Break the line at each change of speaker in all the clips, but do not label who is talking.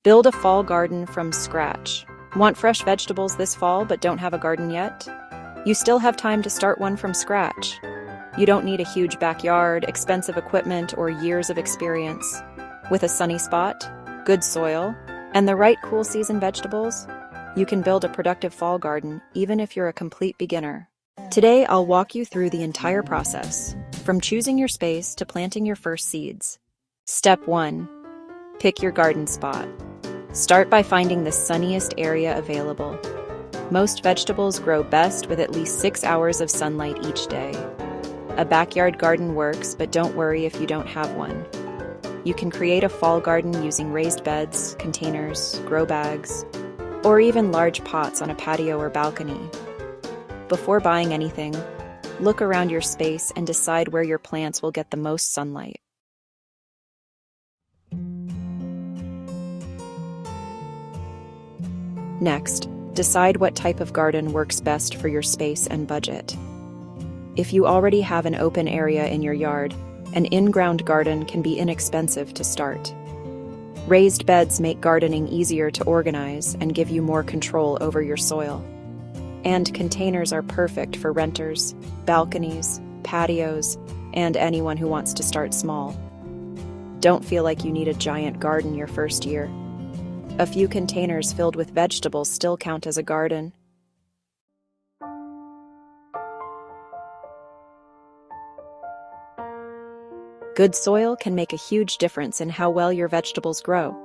Build a fall garden from scratch. Want fresh vegetables this fall but don't have a garden yet? You still have time to start one from scratch. You don't need a huge backyard, expensive equipment, or years of experience. With a sunny spot, good soil, and the right cool season vegetables, you can build a productive fall garden even if you're a complete beginner. Today, I'll walk you through the entire process, from choosing your space to planting your first seeds. Step 1. Pick your garden spot. Start by finding the sunniest area available. Most vegetables grow best with at least 6 hours of sunlight each day. A backyard garden works, but don't worry if you don't have one. You can create a fall garden using raised beds, containers, grow bags, or even large pots on a patio or balcony. Before buying anything, look around your space and decide where your plants will get the most sunlight. Next, decide what type of garden works best for your space and budget. If you already have an open area in your yard, an in-ground garden can be inexpensive to start. Raised beds make gardening easier to organize and give you more control over your soil. And containers are perfect for renters, balconies, patios, and anyone who wants to start small. Don't feel like you need a giant garden your first year. A few containers filled with vegetables still count as a garden. Good soil can make a huge difference in how well your vegetables grow.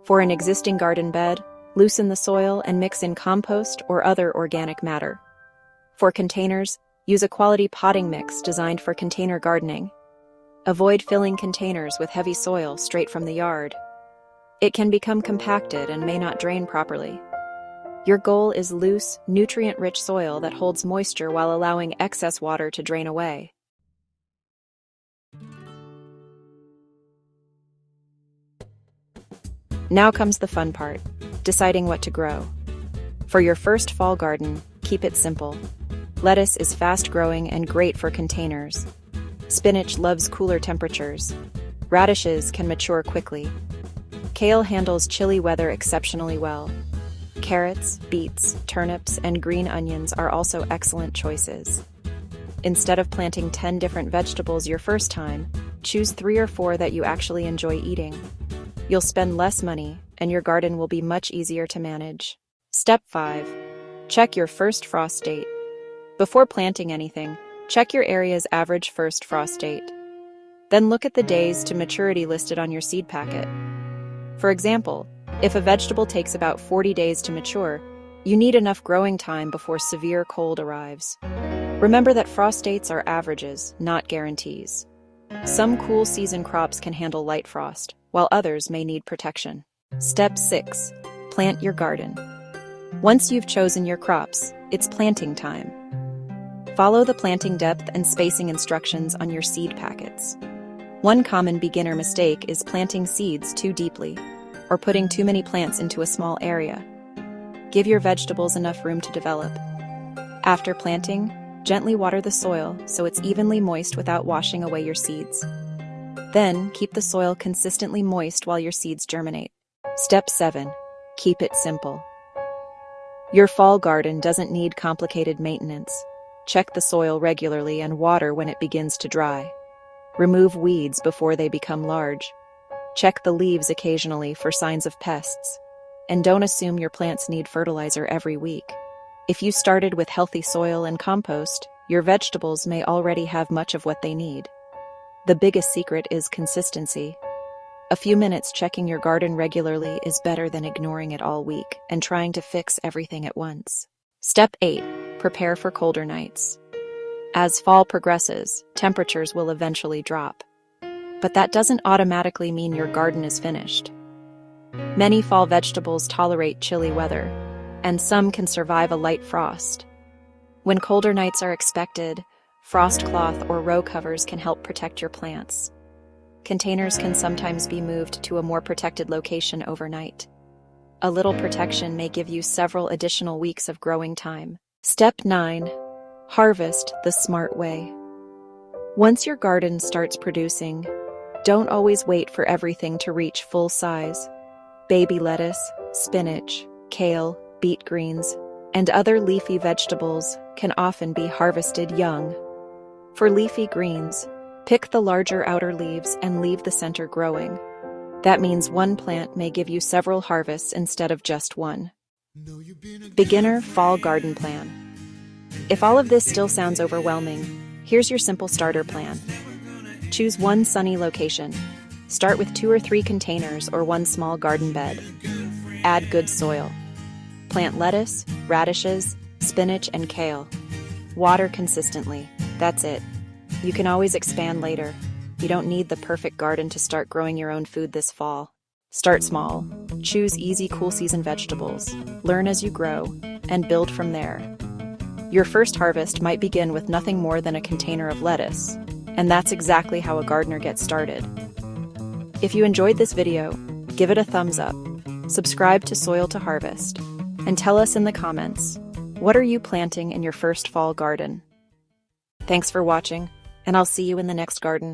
For an existing garden bed, loosen the soil and mix in compost or other organic matter. For containers, use a quality potting mix designed for container gardening. Avoid filling containers with heavy soil straight from the yard. It can become compacted and may not drain properly. Your goal is loose, nutrient-rich soil that holds moisture while allowing excess water to drain away. Now comes the fun part, deciding what to grow. For your first fall garden, keep it simple. Lettuce is fast-growing and great for containers. Spinach loves cooler temperatures. Radishes can mature quickly. Kale handles chilly weather exceptionally well. Carrots, beets, turnips, and green onions are also excellent choices. Instead of planting 10 different vegetables your first time, choose 3 or 4 that you actually enjoy eating. You'll spend less money, and your garden will be much easier to manage. Step 5. Check your first frost date. Before planting anything, check your area's average first frost date. Then look at the days to maturity listed on your seed packet. For example, if a vegetable takes about 40 days to mature, you need enough growing time before severe cold arrives. Remember that frost dates are averages, not guarantees. Some cool season crops can handle light frost, while others may need protection. Step 6. Plant your garden. Once you've chosen your crops, it's planting time. Follow the planting depth and spacing instructions on your seed packets. One common beginner mistake is planting seeds too deeply, or putting too many plants into a small area. Give your vegetables enough room to develop. After planting, gently water the soil so it's evenly moist without washing away your seeds. Then, keep the soil consistently moist while your seeds germinate. Step 7. Keep it simple. Your fall garden doesn't need complicated maintenance. Check the soil regularly and water when it begins to dry. Remove weeds before they become large. Check the leaves occasionally for signs of pests. And don't assume your plants need fertilizer every week. If you started with healthy soil and compost, your vegetables may already have much of what they need. The biggest secret is consistency. A few minutes checking your garden regularly is better than ignoring it all week and trying to fix everything at once. Step 8. Prepare for colder nights. As fall progresses, temperatures will eventually drop. But that doesn't automatically mean your garden is finished. Many fall vegetables tolerate chilly weather, and some can survive a light frost. When colder nights are expected, frost cloth or row covers can help protect your plants. Containers can sometimes be moved to a more protected location overnight. A little protection may give you several additional weeks of growing time. Step 9. Harvest the smart way. Once your garden starts producing, don't always wait for everything to reach full size. Baby lettuce, spinach, kale, beet greens, and other leafy vegetables can often be harvested young. For leafy greens, pick the larger outer leaves and leave the center growing. That means one plant may give you several harvests instead of just one. Beginner fall garden plan. If all of this still sounds overwhelming, here's your simple starter plan. Choose one sunny location. Start with 2 or 3 containers or one small garden bed. Add good soil. Plant lettuce, radishes, spinach, and kale. Water consistently. That's it. You can always expand later. You don't need the perfect garden to start growing your own food this fall. Start small. Choose easy cool season vegetables. Learn as you grow, and build from there. Your first harvest might begin with nothing more than a container of lettuce, and that's exactly how a gardener gets started. If you enjoyed this video, give it a thumbs up, subscribe to Soil to Harvest, and tell us in the comments, what are you planting in your first fall garden? Thanks for watching, and I'll see you in the next garden.